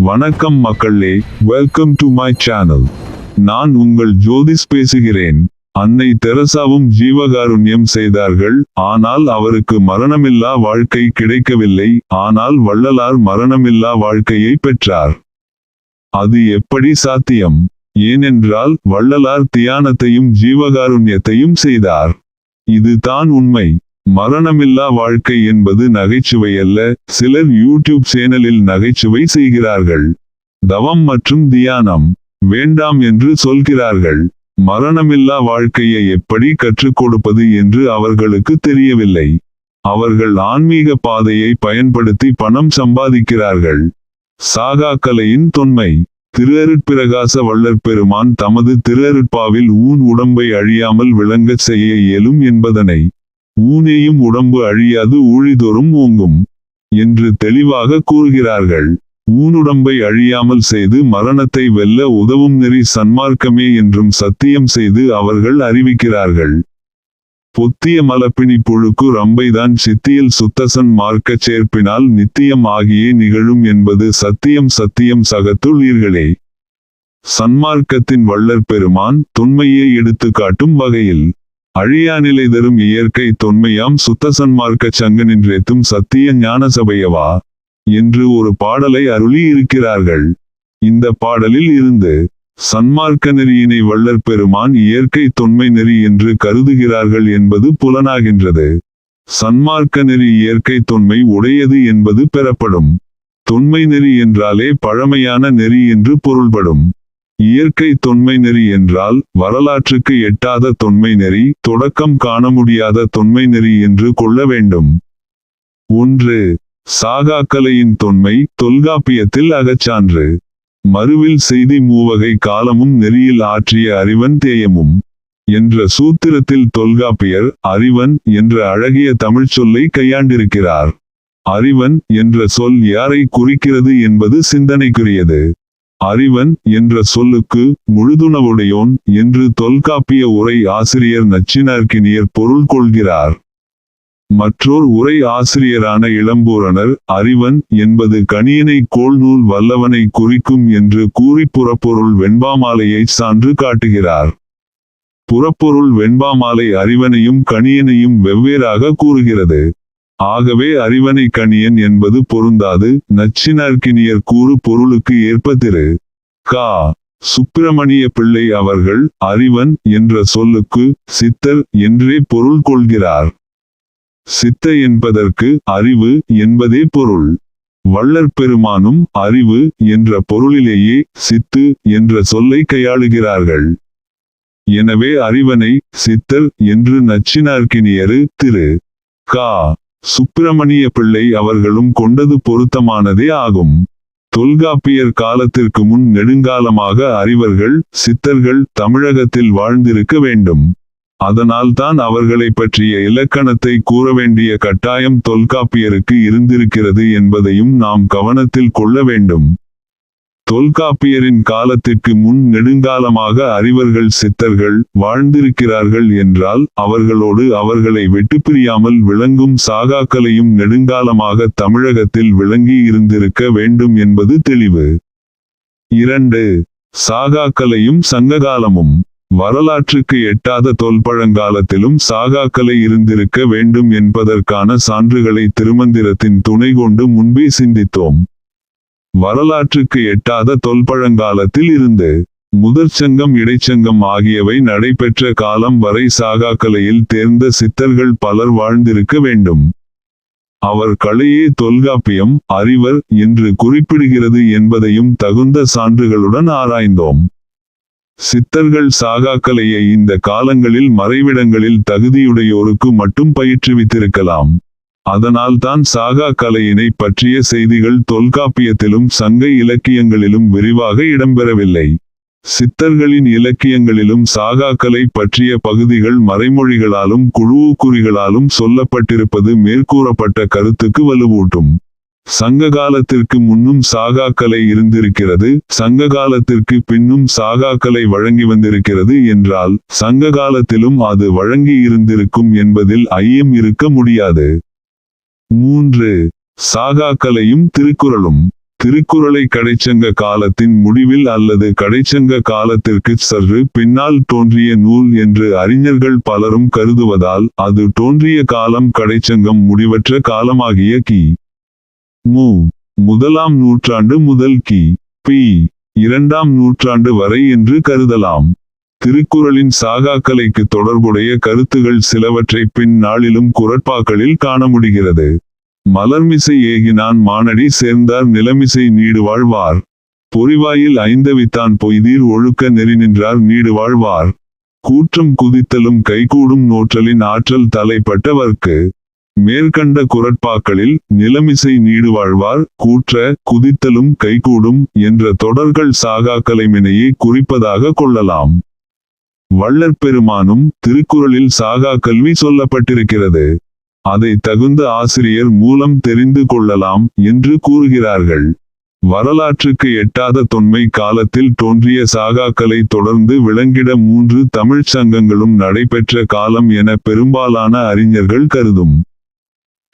வணக்கம் மக்களே, welcome to my channel. நான் உங்கள் ஜோதிஷ் பேசுகிறேன். அன்னை தெரசாவும் ஜீவகாருண்யம் செய்தார்கள், ஆனால் அவருக்கு மரணமில்லா வாழ்க்கை கிடைக்கவில்லை. ஆனால் வள்ளலார் மரணமில்லா வாழ்க்கையை பெற்றார். அது எப்படி சாத்தியம்? ஏனென்றால் வள்ளலார் தியானத்தையும் ஜீவகாருண்யத்தையும் செய்தார். இது தான் உண்மை. மரணமில்லா வாழ்க்கை என்பது நகைச்சுவை அல்ல. சிலர் யூடியூப் சேனலில் நகைச்சுவை செய்கிறார்கள். தவம் மற்றும் தியானம் வேண்டாம் என்று சொல்கிறார்கள். மரணமில்லா வாழ்க்கையை எப்படி கற்றுக் கொடுப்பது என்று அவர்களுக்கு தெரியவில்லை. அவர்கள் ஆன்மீக பாதையை பயன்படுத்தி பணம் சம்பாதிக்கிறார்கள். சாகாக்கலையின் தொன்மை. திருஅருட்பிரகாச வள்ளற் பெருமான் தமது திருஅருட்பாவில் ஊன் உடம்பை அழியாமல் விளங்கச் செய்ய இயலும் என்பதனை, ஊனேயும் உடம்பு அழியாது ஊழிதொறும் ஓங்கும் என்று தெளிவாக கூறுகிறார்கள். ஊனுடம்பை அழியாமல் செய்து மரணத்தை வெல்ல உதவும் நெறி சன்மார்க்கமே என்றும் சத்தியம் செய்து அவர்கள் அறிவிக்கிறார்கள். பொத்திய மலப்பிணி புழுக்கு ரம்பைதான் சித்தியில் சுத்தசன் மார்க்கச் சேர்ப்பினால் நித்தியம் ஆகியே நிகழும் என்பது சத்தியம். சத்தியம் சகத்துள் ஈர்களே. சன்மார்க்கத்தின் வள்ளற் பெருமான் தொன்மையை எடுத்து காட்டும் வகையில் அழியாநிலை தரும் இயற்கை தொன்மையாம் சுத்த சன்மார்க்கச் சங்கனின்றேத்தும் சத்திய ஞான சபையவா என்று ஒரு பாடலை அருளி இருக்கிறார்கள். இந்த பாடலில் இருந்து சன்மார்க்க நெறியினை வள்ளற் பெருமான் இயற்கை தொன்மை நெறி என்று கருதுகிறார்கள் என்பது புலனாகின்றது. சன்மார்க்க நெறி இயற்கை தொன்மை உடையது என்பது பெறப்படும். தொன்மை நெறி என்றாலே பழமையான நெறி என்று பொருள்படும். இயற்கை தொன்மை நெறி என்றால் வரலாற்றுக்கு எட்டாத தொன்மை நெறி, தொடக்கம் காண முடியாத தொன்மை நெறி என்று கொள்ள வேண்டும். 1. சாகாக்கலையின் தொன்மை. தொல்காப்பியத்தில் அகச்சான்று. மறுவில் செய்தி மூவகை காலமும் நெறியில் ஆற்றிய அறிவன் தேயமும் என்ற சூத்திரத்தில் தொல்காப்பியர் அறிவன் என்ற அழகிய தமிழ்ச் சொல்லை கையாண்டிருக்கிறார். அறிவன் என்ற சொல் யாரை குறிக்கிறது என்பது சிந்தனைக்குரியது. அறிவன் என்ற சொல்லுக்கு முழுதுணவுடையோன் என்று தொல்காப்பிய உரை ஆசிரியர் நச்சினார்க்கினியர் பொருள் கொள்கிறார். மற்றோர் உரை ஆசிரியரான இளம்பூரணர் அறிவன் என்பது கணியனை கோள்நூல் வல்லவனை குறிக்கும் என்று கூறி புறப்பொருள் வெண்பாமாலையை சான்று காட்டுகிறார். புறப்பொருள் வெண்பாமாலை அறிவனையும் கணியனையும் வெவ்வேறாக கூறுகிறது. ஆகவே அறிவனை கணியன் என்பது பொருந்தாது. நச்சினார்க்கினியர் கூறு பொருளுக்கு ஏற்ப திரு கா. சுப்பிரமணிய பிள்ளை அவர்கள் அறிவன் என்ற சொல்லுக்கு சித்தர் என்றே பொருள் கொள்கிறார். சித்த என்பதற்கு அறிவு என்பதே பொருள். வள்ளற் பெருமானும் அறிவு என்ற பொருளிலேயே சித்து என்ற சொல்லை கையாளுகிறார்கள். எனவே அறிவனை சித்தர் என்று நச்சினார்க்கினியரு திரு கா. சுப்பிரமணிய பிள்ளை அவர்களும் கொண்டது பொருத்தமானதே ஆகும். தொல்காப்பியர் காலத்திற்கு முன் நெடுங்காலமாக அறிவர்கள் சித்தர்கள் தமிழகத்தில் வாழ்ந்திருக்க வேண்டும். அதனால்தான் அவர்களை பற்றிய இலக்கணத்தை கூற வேண்டிய கட்டாயம் தொல்காப்பியருக்கு இருந்திருக்கிறது என்பதையும் நாம் கவனத்தில் கொள்ள வேண்டும். தொல்காப்பியரின் காலத்திற்கு முன் நெடுங்காலமாக அறிவர்கள் சித்தர்கள் வாழ்ந்திருக்கிறார்கள் என்றால் அவர்களோடு அவர்களை விட்டுப்பிரியாமல் விளங்கும் சாகாக்கலையும் நெடுங்காலமாக தமிழகத்தில் விளங்கி இருந்திருக்க வேண்டும் என்பது தெளிவு. 2. சாகாக்கலையும் சங்ககாலமும். வரலாற்றுக்கு எட்டாத தொல்பழங்காலத்திலும் சாகாக்கலை இருந்திருக்க வேண்டும் என்பதற்கான சான்றுகளை திருமந்திரத்தின் துணை கொண்டு முன்பே சிந்தித்தோம். வரலாற்றுக்கு எட்டாத தொல்பழங்காலத்தில் இருந்து முதற்சங்கம் இடைச்சங்கம் ஆகியவை நடைபெற்ற காலம் வரை சாகாக்கலையில் தேர்ந்த சித்தர்கள் பலர் வாழ்ந்திருக்க வேண்டும். அவர் கலையே தொல்காப்பியம் அறிவர் என்று குறிப்பிடுகிறது என்பதையும் தகுந்த சான்றுகளுடன் ஆராய்ந்தோம். சித்தர்கள் சாகாக்கலையை இந்த காலங்களில் மறைவிடங்களில் தகுதியுடையோருக்கு மட்டும் பயிற்றுவித்திருக்கலாம். அதனால்தான் சாகாக்கலையினை பற்றிய செய்திகள் தொல்காப்பியத்திலும் சங்க இலக்கியங்களிலும் விரிவாக இடம்பெறவில்லை. சித்தர்களின் இலக்கியங்களிலும் சாகாக்கலை பற்றிய பகுதிகள் மறைமொழிகளாலும் குழுவுக்குறிகளாலும் சொல்லப்பட்டிருப்பது மேற்கூறப்பட்ட கருத்துக்கு வலுவூட்டும். சங்ககாலத்திற்கு முன்னும் சாகாக்கலை இருந்திருக்கிறது, சங்ககாலத்திற்கு பின்னும் சாகாக்கலை வழங்கி வந்திருக்கிறது என்றால் சங்ககாலத்திலும் அது வழங்கி இருந்திருக்கும் என்பதில் ஐயம் இருக்க முடியாது. 3. சாகாக்கலையும் திருக்குறளும். திருக்குறளை கடைச்சங்க காலத்தின் முடிவில் அல்லது கடைச்சங்க காலத்திற்கு சற்று பின்னால் தோன்றிய நூல் என்று அறிஞர்கள் பலரும் கருதுவதால் அது தோன்றிய காலம் கடைச்சங்கம் முடிவற்ற காலமாகிய கி. மு. 1ஆம் நூற்றாண்டு முதல் கி. பி. 2ஆம் நூற்றாண்டு வரை என்று கருதலாம். திருக்குறளின் சாகாக்கலைக்கு தொடர்புடைய கருத்துகள் சிலவற்றை பின் நாளிலும் குறட்பாக்களில் காண முடிகிறது. மலர்மிசை ஏகினான் மானடி சேர்ந்தார் நிலமிசை நீடுவாழ்வார். பொறிவாயில் ஐந்தவித்தான் பொய்தீர் ஒழுக்க நெறி நின்றார் நீடுவாழ்வார். கூற்றம் குதித்தலும் கைகூடும் நோற்றலின் ஆற்றல் தலைப்பட்டவர்க்கு. மேற்கண்ட குறட்பாக்களில் நிலமிசை நீடுவாழ்வார், கூற்ற, குதித்தலும் கைகூடும் என்ற தொடர்கள் சாகாக்கலைமினையை குறிப்பதாக கொள்ளலாம். வள்ளற்பெருமானும் திருக்குறளில் சாகா கல்வி சொல்லப்பட்டிருக்கிறது. அதை தகுந்த ஆசிரியர் மூலம் தெரிந்து கொள்ளலாம் என்று கூறுகிறார்கள். வரலாற்றுக்கு எட்டாத தொன்மை காலத்தில் தோன்றிய சாகாக்களை தொடர்ந்து விளங்கிட 3 தமிழ்ச் சங்கங்களும் நடைபெற்ற காலம் என பெரும்பாலான அறிஞர்கள் கருதும்.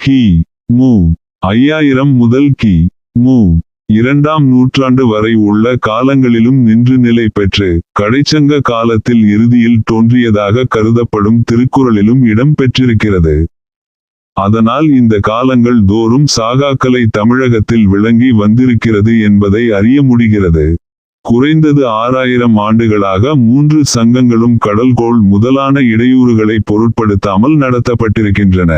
கி. மு. 5000 முதல் கி. மு. 2ஆம் நூற்றாண்டு வரை உள்ள காலங்களிலும் நின்று நிலை பெற்று கடைச்சங்க காலத்தில் இறுதியில் தோன்றியதாக கருதப்படும் திருக்குறளிலும் இடம் பெற்றிருக்கிறது. அதனால் இந்த காலங்கள் தோறும் சாகாக்கலை தமிழகத்தில் விளங்கி வந்திருக்கிறது என்பதை அறிய முடிகிறது. குறைந்தது 6000 ஆண்டுகளாக 3 சங்கங்களும் கடல்கோள் முதலான இடையூறுகளை பொருட்படுத்தாமல் நடத்தப்பட்டிருக்கின்றன.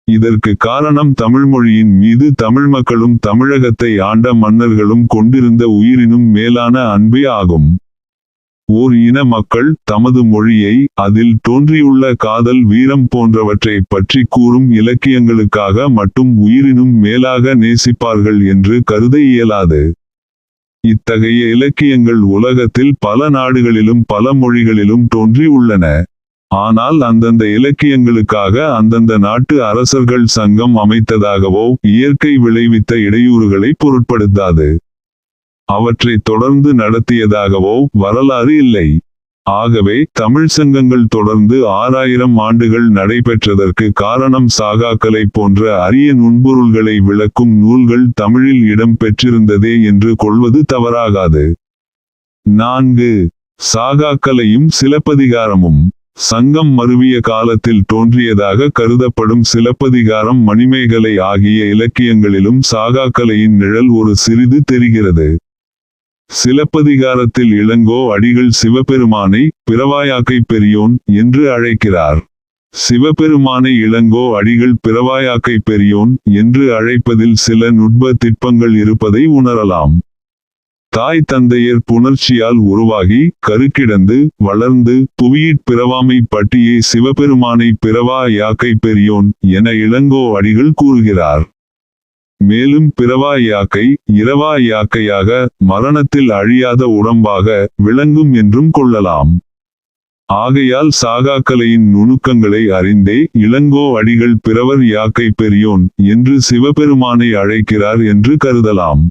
இதற்கு காரணம் தமிழ்மொழியின் மீது தமிழ் மக்களும் தமிழகத்தை ஆண்ட மன்னர்களும் கொண்டிருந்த உயிரினும் மேலான அன்பே ஆகும். ஓர் இன மக்கள் தமது மொழியை, அதில் தோன்றியுள்ள காதல் வீரம் போன்றவற்றை பற்றி கூறும் இலக்கியங்களுக்காக மட்டும் உயிரினும் மேலாக நேசிப்பார்கள் என்று கருத இயலாது. இத்தகைய இலக்கியங்கள் உலகத்தில் பல நாடுகளிலும் பல மொழிகளிலும் தோன்றி உள்ளன. ஆனால் அந்தந்த இலக்கியங்களுக்காக அந்தந்த நாட்டு அரசர்கள் சங்கம் அமைத்ததாகவோ இயற்கை விளைவித்த இடையூறுகளை பொருட்படுத்தாது. அவற்றை தொடர்ந்து நடத்தியதாகவோ வரலாறு இல்லை. ஆகவே தமிழ் சங்கங்கள் தொடர்ந்து 6000 ஆண்டுகள் நடைபெற்றதற்கு காரணம் சாகாக்கலை போன்ற அரிய நுண்பொருள்களை விளக்கும் நூல்கள் தமிழில் இடம் பெற்றிருந்ததே என்று கொள்வது தவறாகாது. 4. சாகாக்கலையும் சிலப்பதிகாரமும். சங்கம் மருவிய காலத்தில் தோன்றியதாக கருதப்படும் சிலப்பதிகாரம் மணிமேகலை ஆகிய இலக்கியங்களிலும் சாகாக்கலையின் நிழல் ஒரு சிறிது தெரிகிறது. சிலப்பதிகாரத்தில் இளங்கோ அடிகள் சிவபெருமானை பிறவாயாக்கை பெரியோன் என்று அழைக்கிறார். சிவபெருமானை இளங்கோ அடிகள் பிறவாயாக்கை பெரியோன் என்று அழைப்பதில் சில நுட்ப திட்பங்கள் இருப்பதை உணரலாம். தாய் தந்தையர் புணர்ச்சியால் உருவாகி கருக்கிடந்து வளர்ந்து புவியிற் பிறவாமை பட்டியே சிவபெருமானை பிறவா யாக்கை பெரியோன் என இளங்கோ அடிகள் கூறுகிறார். மேலும் பிறவா யாக்கை இரவா யாக்கையாக மரணத்தில் அழியாத உடம்பாக விளங்கும் என்றும் கொள்ளலாம். ஆகையால் சாகாக்கலையின் நுணுக்கங்களை அறிந்தே இளங்கோ அடிகள் பிறவர் யாக்கை பெரியோன் என்று சிவபெருமானை அழைக்கிறார் என்று கருதலாம்.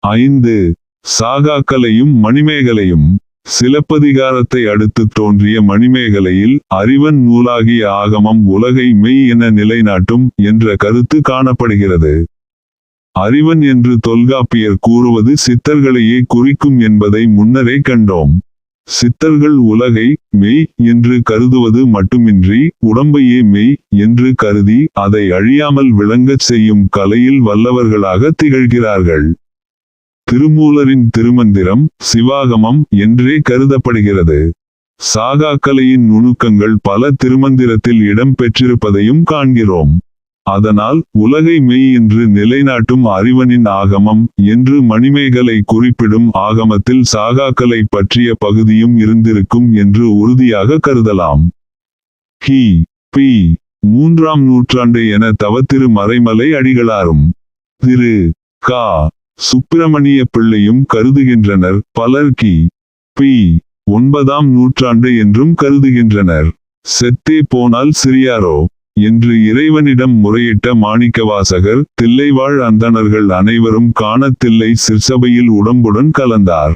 5. சாகாக்கலையும் மணிமேகலையும். சிலப்பதிகாரத்தை அடுத்து தோன்றிய மணிமேகலையில் அறிவன் நூலாகிய ஆகமம் உலகை மெய் என நிலைநாட்டும் என்ற கருத்து காணப்படுகிறது. அறிவன் என்று தொல்காப்பியர் கூறுவது சித்தர்களையே குறிக்கும் என்பதை முன்னரே கண்டோம். சித்தர்கள் உலகை மெய் என்று கருதுவது மட்டுமின்றி உடம்பையே மெய் என்று கருதி அதை அழியாமல் விளங்கச் செய்யும் கலையில் வல்லவர்களாக திகழ்கிறார்கள். திருமூலரின் திருமந்திரம் சிவாகமம் என்றே கருதப்படுகிறது. சாகாக்கலையின் நுணுக்கங்கள் பல திருமந்திரத்தில் இடம் பெற்றிருப்பதையும் காண்கிறோம். அதனால் உலகை மெய் என்று நிலைநாட்டும் அறிவனின் ஆகமம் என்று மணிமேகலை குறிப்பிடும் ஆகமத்தில் சாகாக்கலை பற்றிய பகுதியும் இருந்திருக்கும் என்று உறுதியாக கருதலாம். கி. பி. 3ஆம் நூற்றாண்டு என தவத்திரு மறைமலை அடிகளாரும் திரு கா. சுப்பிரமணிய பிள்ளையும் கருதுகின்றனர். பலர் கி. பி. 9ஆம் நூற்றாண்டு என்றும் கருதுகின்றனர். செத்தே போனால் சிறியாரோ என்று இறைவனிடம் முறையிட்ட மாணிக்கவாசகர் தில்லைவாழ் அந்தணர்கள் அனைவரும் காண தில்லை சிற்சபையில் உடம்புடன் கலந்தார்.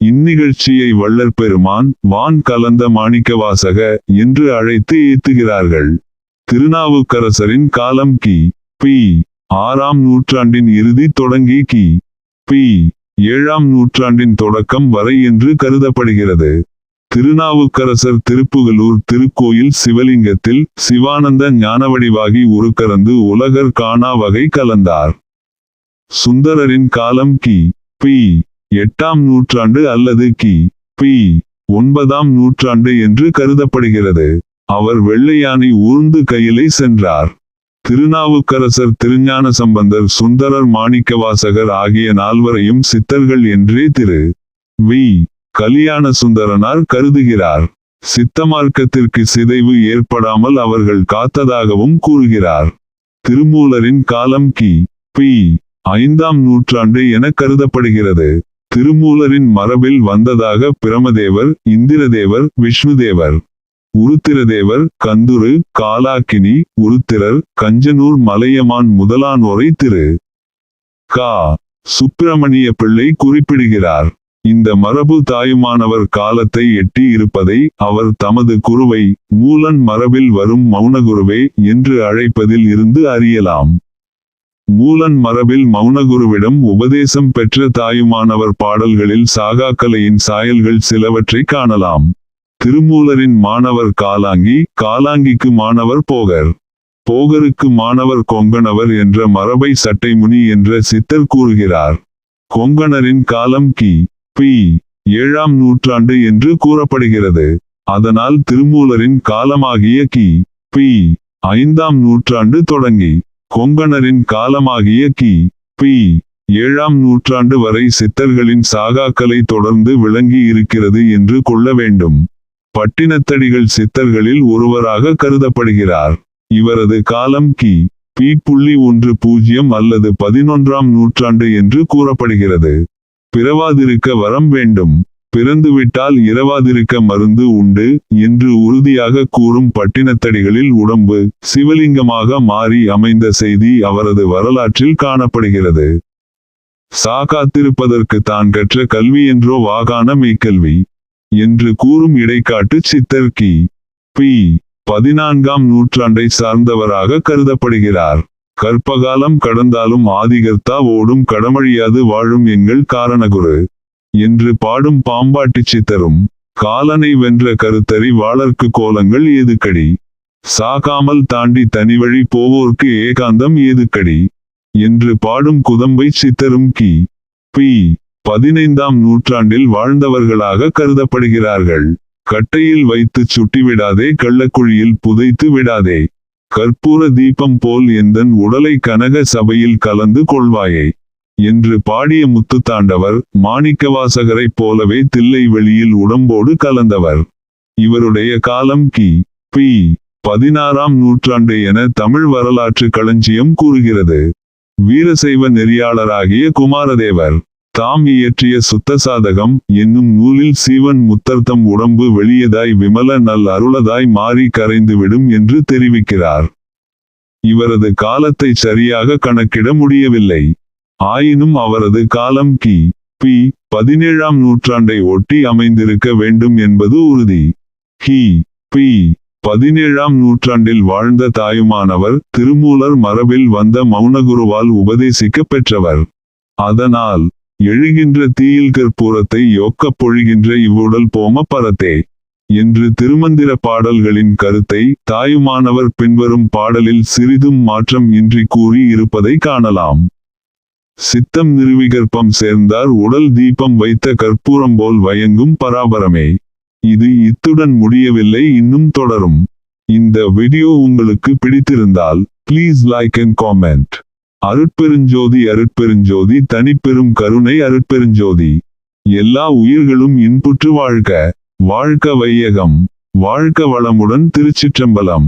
இந்நிகழ்ச்சியை வள்ளற்பெருமான் வான் கலந்த மாணிக்கவாசக என்று அழைத்து ஏத்துகிறார்கள். திருநாவுக்கரசரின் காலம் கி. பி. 6ஆம் நூற்றாண்டின் இறுதி தொடங்கி பி 7ஆம் நூற்றாண்டின் தொடக்கம் வரை என்று கருதப்படுகிறது. திருநாவுக்கரசர் திருப்புகலூர் திருக்கோயில் சிவலிங்கத்தில் சிவானந்த ஞானவடிவாகி உருக்கறந்து உலகர் காணா வகை கலந்தார். சுந்தரரின் காலம் பி 8ஆம் நூற்றாண்டு அல்லது பி 9ஆம் நூற்றாண்டு என்று கருதப்படுகிறது. அவர் வெள்ளையானை ஊர்ந்து கையிலை சென்றார். திருநாவுக்கரசர் திருஞான சம்பந்தர் சுந்தரர் மாணிக்கவாசகர் ஆகிய நால்வரையும் சித்தர்கள் என்றே திரு வி கலியாண சுந்தரனார் கருதுகிறார். சித்த மார்க்கத்திற்கு சிதைவு ஏற்படாமல் அவர்கள் காத்ததாகவும் கூறுகிறார். திருமூலரின் காலம் பி 5ஆம் நூற்றாண்டு என கருதப்படுகிறது. திருமூலரின் மரபில் வந்ததாக பிரமதேவர், இந்திரதேவர், விஷ்ணுதேவர், உருத்திரதேவர், கந்துரு, காலாக்கினி, உருத்திரர், கஞ்சனூர் மலையமான் முதலானோரை திரு கா. சுப்பிரமணிய பிள்ளை குறிப்பிடுகிறார். இந்த மரபு தாயுமானவர் காலத்தை எட்டி இருப்பதை அவர் தமது குருவை மூலன் மரபில் வரும் மௌனகுருவே என்று அழைப்பதில் இருந்து அறியலாம். மூலன் மரபில் மௌனகுருவிடம் உபதேசம் பெற்ற தாயுமானவர் பாடல்களில் சாகாக்கலையின் சாயல்கள் சிலவற்றை காணலாம். திருமூலரின் மாணவர் காலாங்கி, காலாங்கிக்கு மாணவர் போகர், போகருக்கு மாணவர் கொங்கணவர் என்ற மரபை சட்டைமுனி என்ற சித்தர் கூறுகிறார். கொங்கணரின் காலம் பி 7ஆம் நூற்றாண்டு என்று கூறப்படுகிறது. அதனால் திருமூலரின் காலமாகிய பி 5ஆம் நூற்றாண்டு தொடங்கி கொங்கணரின் காலமாகிய பி 7ஆம் நூற்றாண்டு வரை சித்தர்களின் சாகாக்கலை தொடர்ந்து விளங்கி இருக்கிறது என்று கொள்ள வேண்டும். பட்டினத்தடிகள் சித்தர்களில் ஒருவராக கருதப்படுகிறார். இவரது காலம் பி 10 அல்லது 11ஆம் நூற்றாண்டு என்று கூறப்படுகிறது. பிறவாதிருக்க வரம் வேண்டும், பிறந்துவிட்டால் இரவாதிருக்க மருந்து உண்டு என்று உறுதியாக கூறும் பட்டினத்தடிகளில் உடம்பு சிவலிங்கமாக மாறி அமைந்த செய்தி அவரது வரலாற்றில் காணப்படுகிறது. சாகாத்திருப்பதற்கு தான் கற்ற கல்வி என்றோ வாகான மெய்க்கல்வி என்று கூறும் இடைக்காட்டு சித்தர் பி 14ஆம் நூற்றாண்டை சார்ந்தவராக கருதப்படுகிறார். கற்பகாலம் கடந்தாலும் ஆதிகர்த்தா ஓடும் கடமழியாது வாழும் எங்கள் காரணகுரு என்று பாடும் பாம்பாட்டி சித்தரும் காலனை வென்ற கருத்தறி வாளர்க்கு கோலங்கள் ஏதுக்கடி, சாகாமல் தாண்டி தனிவழி போவோர்க்கு ஏகாந்தம் ஏதுக்கடி என்று பாடும் குதம்பை சித்தரும் பி 15ஆம் நூற்றாண்டில் வாழ்ந்தவர்களாக கருதப்படுகிறார்கள். கட்டையில் வைத்து சுட்டிவிடாதே, கள்ளக்குழியில் புதைத்து விடாதே, கற்பூர தீபம் போல் எந்தன் உடலை கனக சபையில் கலந்து கொள்வாயே என்று பாடிய முத்துத்தாண்டவர் மாணிக்கவாசகரைப் போலவே தில்லை வெளியில் உடம்போடு கலந்தவர். இவருடைய காலம் பி 16ஆம் நூற்றாண்டு என தமிழ் வரலாற்று களஞ்சியம் கூறுகிறது. வீரசைவ நெறியாளராகிய குமாரதேவர் தாம் இயற்றிய சுத்தசாதகம் என்னும் நூலில் சீவன் முத்தர்த்தம் உடம்பு வெளியதாய் விமல நல் அருளதாய் மாறி கரைந்துவிடும் என்று தெரிவிக்கிறார். இவரது காலத்தை சரியாக கணக்கிட முடியவில்லை. ஆயினும் அவரது காலம் பி 17ஆம் நூற்றாண்டை ஒட்டி அமைந்திருக்க வேண்டும் என்பது உறுதி. பி 17ஆம் நூற்றாண்டில் வாழ்ந்த தாயுமானவர் திருமூலர் மரபில் வந்த மௌனகுருவால் உபதேசிக்க பெற்றவர். அதனால் எழுகின்ற தீயில் கற்பூரத்தை யோக்கப் பொழிகின்ற இவ்வுடல் போம பரத்தே என்று திருமந்திர பாடல்களின் கருத்தை தாயுமானவர் பின்வரும் பாடலில் சிறிதும் மாற்றம் இன்றி கூறி இருப்பதை காணலாம். சித்தம் நிறுவிகற்பம் சேர்ந்தார் உடல் தீபம் வைத்த கற்பூரம் போல் வயங்கும் பராபரமே. இது இத்துடன் முடியவில்லை, இன்னும் தொடரும். இந்த வீடியோ உங்களுக்கு பிடித்திருந்தால் ப்ளீஸ் லைக் அண்ட் காமெண்ட். அருட்பெருஞ்சோதி அருட்பெருஞ்சோதி தனிப்பெரும் கருணை அருட்பெருஞ்சோதி. எல்லா உயிர்களும் இன்புற்று வாழ்க. வாழ்க வையகம். வாழ்க வளமுடன். திருச்சிற்றம்பலம்.